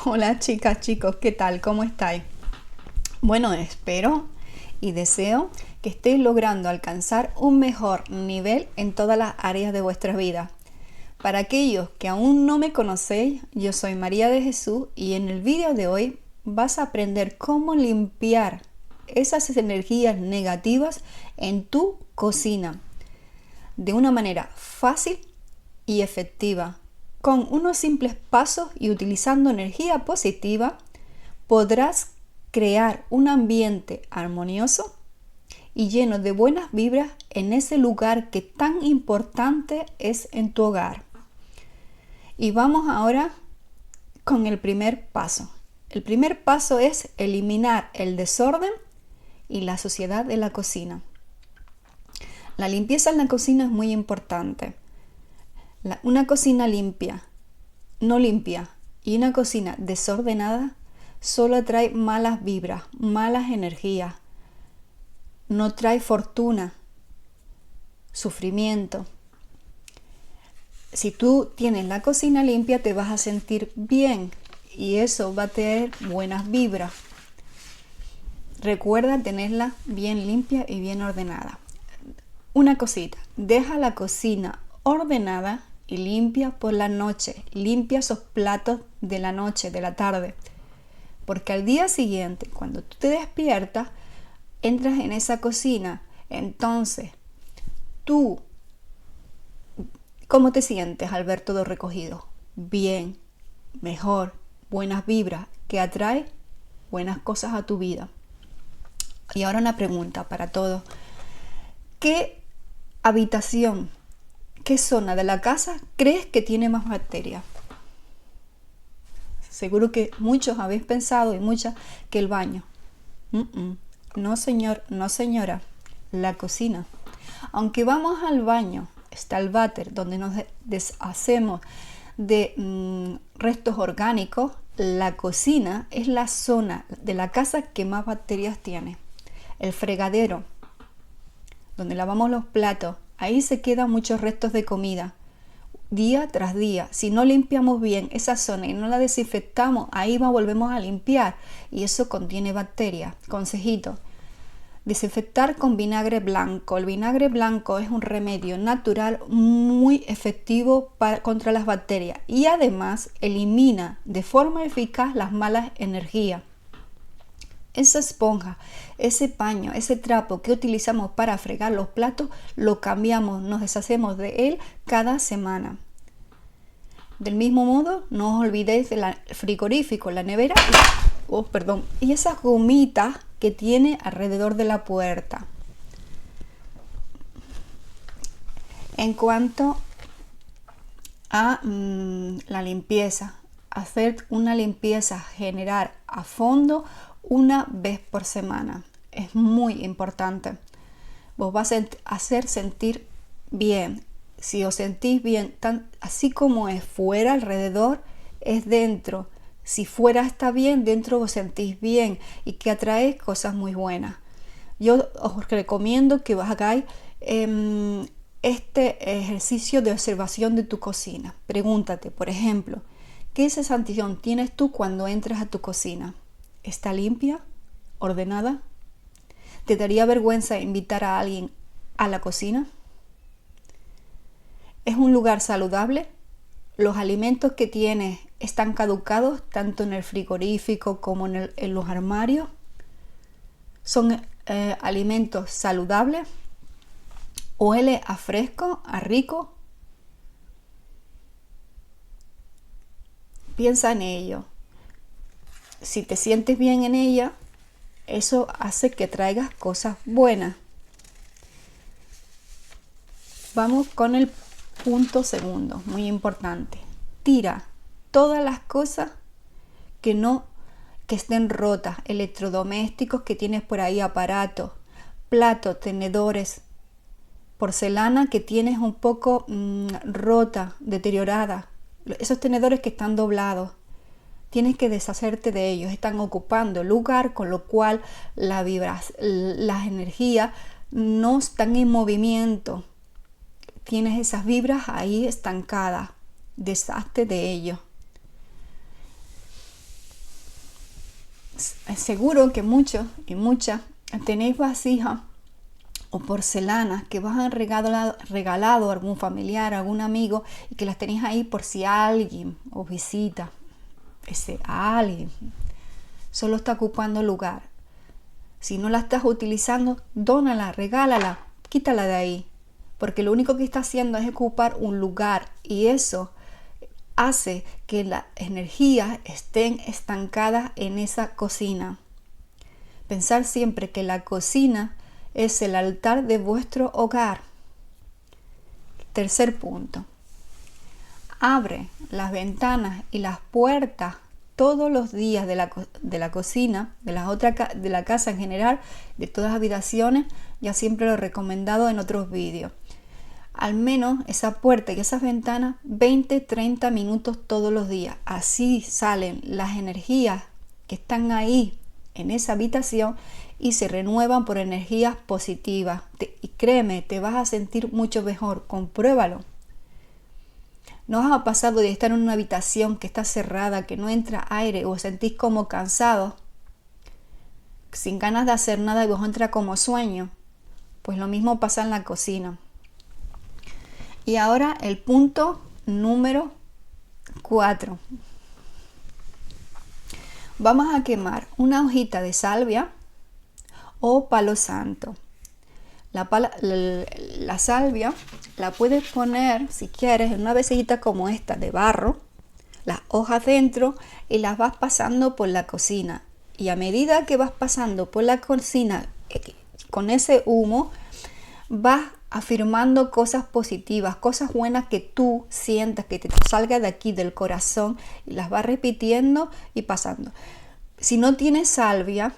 Hola chicas, chicos, ¿qué tal? ¿Cómo estáis? Bueno, espero y deseo que estéis logrando alcanzar un mejor nivel en todas las áreas de vuestra vida. Para aquellos que aún no me conocéis, yo soy María de Jesús y en el vídeo de hoy vas a aprender cómo limpiar esas energías negativas en tu cocina de una manera fácil y efectiva. Con unos simples pasos y utilizando energía positiva, podrás crear un ambiente armonioso y lleno de buenas vibras en ese lugar que tan importante es en tu hogar. Y vamos ahora con el primer paso. El primer paso es eliminar el desorden y la suciedad de la cocina. La limpieza en la cocina es muy importante. Una cocina no limpia y una cocina desordenada solo atrae malas vibras, malas energías. No trae fortuna, sufrimiento. Si tú tienes la cocina limpia, te vas a sentir bien y eso va a tener buenas vibras. Recuerda tenerla bien limpia y bien ordenada. Una cosita, deja la cocina ordenada y limpia por la noche. Limpia esos platos de la noche, de la tarde. Porque al día siguiente, cuando tú te despiertas, entras en esa cocina. Entonces, tú, ¿cómo te sientes al ver todo recogido? Bien, mejor, buenas vibras, que atrae buenas cosas a tu vida. Y ahora una pregunta para todos. ¿Qué habitación, qué zona de la casa crees que tiene más bacterias? Seguro que muchos habéis pensado y muchas que el baño. No señor, no señora, la cocina. Aunque vamos al baño, está el váter donde nos deshacemos de restos orgánicos, la cocina es la zona de la casa que más bacterias tiene. El fregadero, donde lavamos los platos, ahí se quedan muchos restos de comida. Día tras día, si no limpiamos bien esa zona y no la desinfectamos, ahí volvemos a limpiar y eso contiene bacterias. Consejito, desinfectar con vinagre blanco. El vinagre blanco es un remedio natural muy efectivo contra las bacterias y además elimina de forma eficaz las malas energías. Esa esponja, ese paño, ese trapo que utilizamos para fregar los platos, lo cambiamos, nos deshacemos de él cada semana. Del mismo modo, no os olvidéis del frigorífico, la nevera y esas gomitas que tiene alrededor de la puerta. En cuanto a la limpieza, hacer una limpieza general a fondo una vez por semana es muy importante. Vos vas a hacer sentir bien. Si os sentís bien, así como es fuera, alrededor, es dentro. Si fuera está bien, dentro os sentís bien y que atraéis cosas muy buenas. Yo os recomiendo que hagáis este ejercicio de observación de tu cocina. Pregúntate, por ejemplo, ¿qué sensación tienes tú cuando entras a tu cocina? ¿Está limpia? ¿Ordenada? ¿Te daría vergüenza invitar a alguien a la cocina? ¿Es un lugar saludable? ¿Los alimentos que tienes están caducados tanto en el frigorífico como en los armarios? ¿Son alimentos saludables? ¿Huele a fresco, a rico? Piensa en ello. Si te sientes bien en ella, eso hace que traigas cosas buenas. Vamos con el punto segundo, muy importante. Tira todas las cosas que estén rotas, electrodomésticos que tienes por ahí, aparatos, platos, tenedores, porcelana que tienes un poco rota, deteriorada, esos tenedores que están doblados. Tienes que deshacerte de ellos, están ocupando lugar, con lo cual las energías no están en movimiento. Tienes esas vibras ahí estancadas, deshazte de ellos. seguro que muchos y muchas tenéis vasijas o porcelanas que os han regalado a algún familiar, a algún amigo, y que las tenéis ahí por si alguien os visita. Ese alguien solo está ocupando lugar. Si no la estás utilizando, dónala, regálala, quítala de ahí, porque lo único que está haciendo es ocupar un lugar, y eso hace que las energías estén estancadas en esa cocina. Pensar siempre que la cocina es el altar de vuestro hogar. Tercer punto. Abre las ventanas y las puertas todos los días de la cocina, de la casa en general, de todas las habitaciones. Ya siempre lo he recomendado en otros vídeos. Al menos esa puerta y esas ventanas 20-30 minutos todos los días. Así salen las energías que están ahí en esa habitación y se renuevan por energías positivas. Y créeme, te vas a sentir mucho mejor. Compruébalo. ¿No os ha pasado de estar en una habitación que está cerrada, que no entra aire, o os sentís como cansados, sin ganas de hacer nada y os entra como sueño? Pues lo mismo pasa en la cocina. Y ahora el punto número 4. Vamos a quemar una hojita de salvia o palo santo. La salvia la puedes poner, si quieres, en una vasijita como esta de barro, las hojas dentro, y las vas pasando por la cocina. Y a medida que vas pasando por la cocina con ese humo, vas afirmando cosas positivas, cosas buenas que tú sientas, que te salga de aquí del corazón, y las vas repitiendo y pasando. Si no tienes salvia,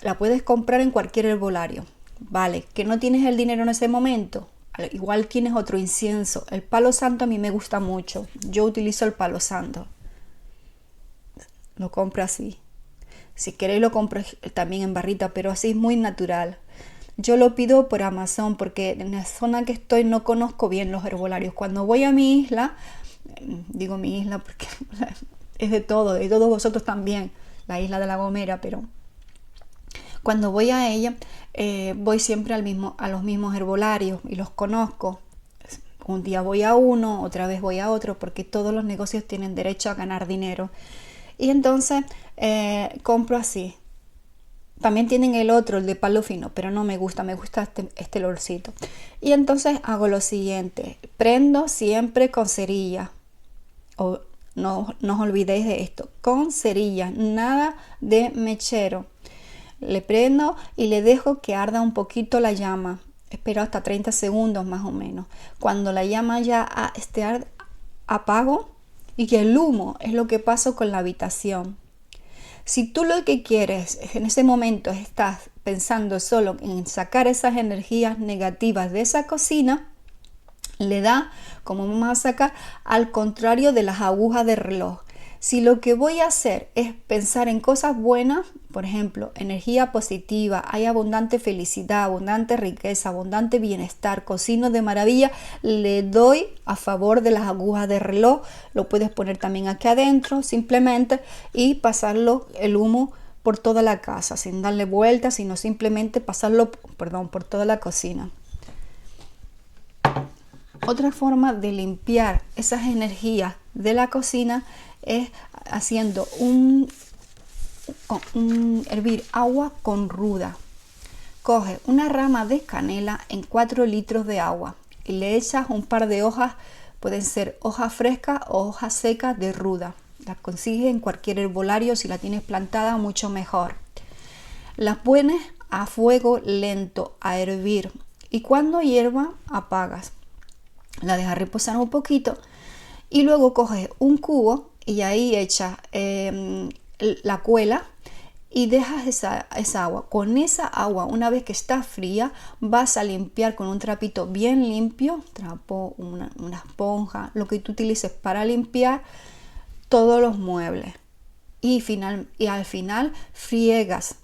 la puedes comprar en cualquier herbolario. Vale, que no tienes el dinero en ese momento, igual tienes otro incienso. El palo santo a mí me gusta mucho. Yo utilizo el palo santo. Lo compro así. Si queréis lo compro también en barrita, pero así es muy natural. Yo lo pido por Amazon porque en la zona que estoy no conozco bien los herbolarios. Cuando voy a mi isla, digo mi isla porque es de todos vosotros también, la isla de La Gomera, pero cuando voy a ella, voy siempre a los mismos herbolarios y los conozco. Un día voy a uno, otra vez voy a otro, porque todos los negocios tienen derecho a ganar dinero. Y entonces compro así. También tienen el otro, el de palo fino, pero no me gusta este olorcito. Y entonces hago lo siguiente: prendo siempre con cerilla. No os olvidéis de esto, con cerilla, nada de mechero. Le prendo y le dejo que arda un poquito la llama. Espero hasta 30 segundos más o menos. Cuando la llama ya apago, y que el humo es lo que paso con la habitación. Si tú lo que quieres en ese momento estás pensando solo en sacar esas energías negativas de esa cocina, le da, como vamos a sacar, al contrario de las agujas de reloj. Si lo que voy a hacer es pensar en cosas buenas, por ejemplo, energía positiva, hay abundante felicidad, abundante riqueza, abundante bienestar, cocino de maravilla, le doy a favor de las agujas de reloj. Lo puedes poner también aquí adentro simplemente y pasarlo el humo por toda la casa, sin darle vueltas, sino simplemente pasarlo, por toda la cocina. Otra forma de limpiar esas energías de la cocina es haciendo hervir agua con ruda. Coge una rama de canela en 4 litros de agua y le echas un par de hojas, pueden ser hojas frescas o hojas secas de ruda. Las consigues en cualquier herbolario, si la tienes plantada mucho mejor. Las pones a fuego lento a hervir y cuando hierva apagas. La dejas reposar un poquito y luego coges un cubo y ahí echas la cuela y dejas esa agua. Con esa agua, una vez que está fría, vas a limpiar con un trapito bien limpio, trapo, una esponja, lo que tú utilices para limpiar todos los muebles. Y al final friegas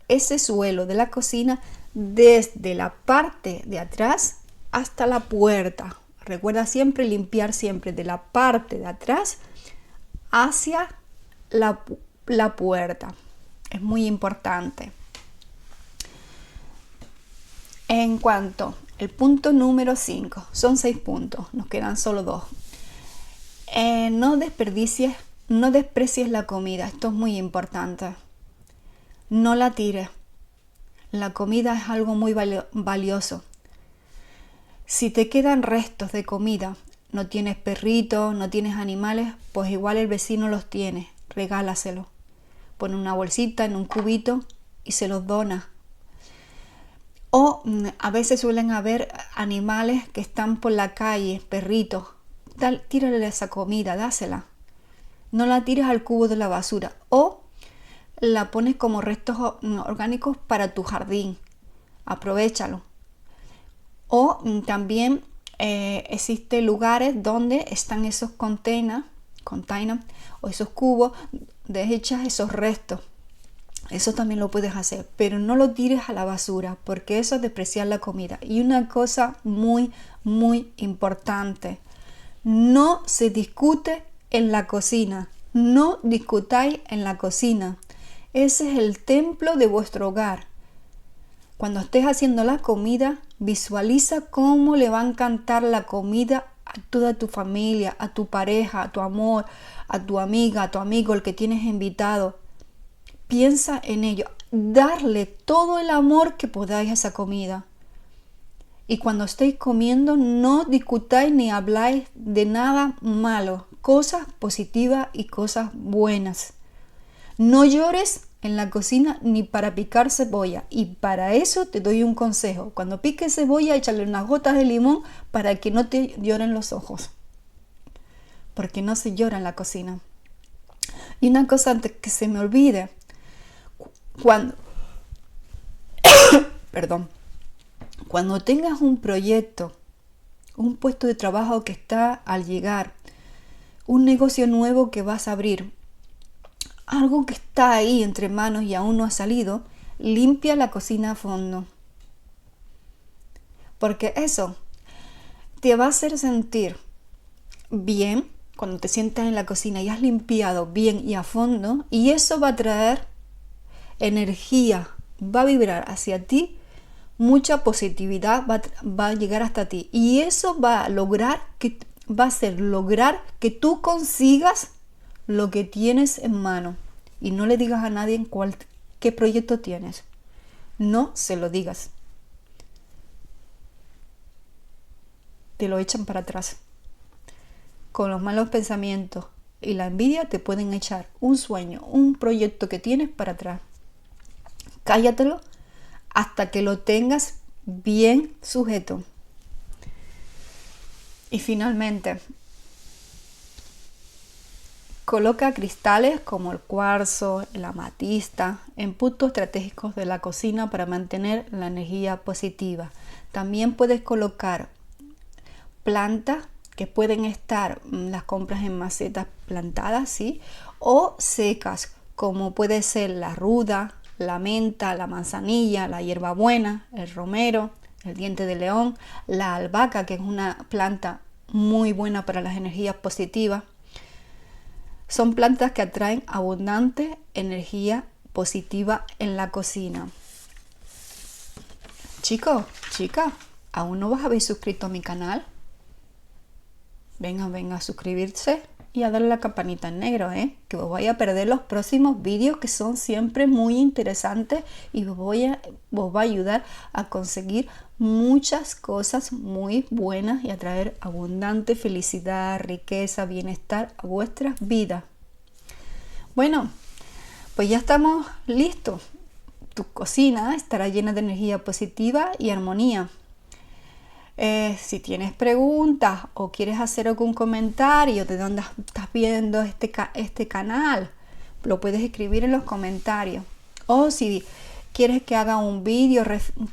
ese suelo de la cocina desde la parte de atrás hasta la puerta. Recuerda siempre limpiar siempre de la parte de atrás hacia la puerta. es muy importante. En cuanto al punto número 5, son 6 puntos, nos quedan solo 2. No desprecies la comida, esto es muy importante. No la tires. La comida es algo muy valioso. Si te quedan restos de comida, no tienes perritos, no tienes animales, pues igual el vecino los tiene, regálaselo. Pon una bolsita en un cubito y se los dona. O a veces suelen haber animales que están por la calle, perritos. Tírale esa comida, dásela. No la tires al cubo de la basura. O la pones como restos orgánicos para tu jardín. Aprovéchalo. O también existen lugares donde están esos containers o esos cubos de echas esos restos. Eso también lo puedes hacer, pero no lo tires a la basura porque eso es despreciar la comida. Y una cosa muy, muy importante, no se discute en la cocina. No discutáis en la cocina. Ese es el templo de vuestro hogar. Cuando estés haciendo la comida, visualiza cómo le va a encantar la comida a toda tu familia, a tu pareja, a tu amor, a tu amiga, a tu amigo, el que tienes invitado. Piensa en ello. Darle todo el amor que podáis a esa comida. Y cuando estéis comiendo, no discutáis ni habláis de nada malo. Cosas positivas y cosas buenas. No llores en la cocina ni para picar cebolla. Y para eso te doy un consejo. Cuando piques cebolla, échale unas gotas de limón para que no te lloren los ojos. Porque no se llora en la cocina. Y una cosa antes que se me olvide. Cuando tengas un proyecto, un puesto de trabajo que está al llegar, un negocio nuevo que vas a abrir, algo que está ahí entre manos y aún no ha salido, limpia la cocina a fondo. Porque eso te va a hacer sentir bien cuando te sientas en la cocina y has limpiado bien y a fondo, y eso va a traer energía, va a vibrar hacia ti, mucha positividad va a llegar hasta ti, y eso va a hacer lograr que tú consigas lo que tienes en mano. Y no le digas a nadie qué proyecto tienes. No se lo digas. Te lo echan para atrás. Con los malos pensamientos y la envidia te pueden echar un sueño, un proyecto que tienes para atrás. Cállatelo hasta que lo tengas bien sujeto. Y finalmente, coloca cristales como el cuarzo, la amatista en puntos estratégicos de la cocina para mantener la energía positiva. También puedes colocar plantas que pueden estar, las compras en macetas plantadas, ¿sí? O secas, como puede ser la ruda, la menta, la manzanilla, la hierbabuena, el romero, el diente de león, la albahaca, que es una planta muy buena para las energías positivas. Son plantas que atraen abundante energía positiva en la cocina. Chicos, chicas, ¿aún no os habéis suscrito a mi canal? Venga a suscribirse y a darle la campanita en negro, que os vais a perder los próximos vídeos, que son siempre muy interesantes y os va a ayudar a conseguir muchas cosas muy buenas y a traer abundante felicidad, riqueza, bienestar a vuestras vidas. Bueno, pues ya estamos listos. Tu cocina estará llena de energía positiva y armonía. Si tienes preguntas o quieres hacer algún comentario de dónde estás viendo este canal, lo puedes escribir en los comentarios. O si quieres que haga un vídeo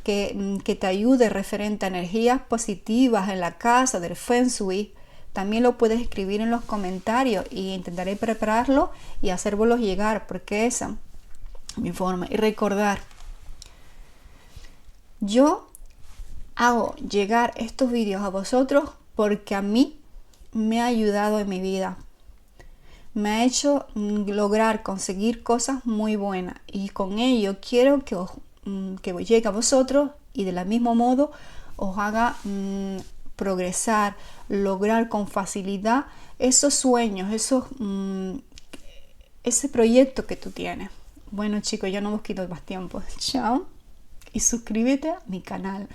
que te ayude referente a energías positivas en la casa del Feng Shui, también lo puedes escribir en los comentarios y intentaré prepararlo y hacérvelos llegar, porque esa es mi forma. Y recordar, yo hago llegar estos vídeos a vosotros porque a mí me ha ayudado en mi vida. me ha hecho lograr conseguir cosas muy buenas, y con ello quiero que llegue a vosotros y de la mismo modo os haga progresar, lograr con facilidad esos sueños, ese proyecto que tú tienes. Bueno chicos, yo no os quito más tiempo. Chao y suscríbete a mi canal.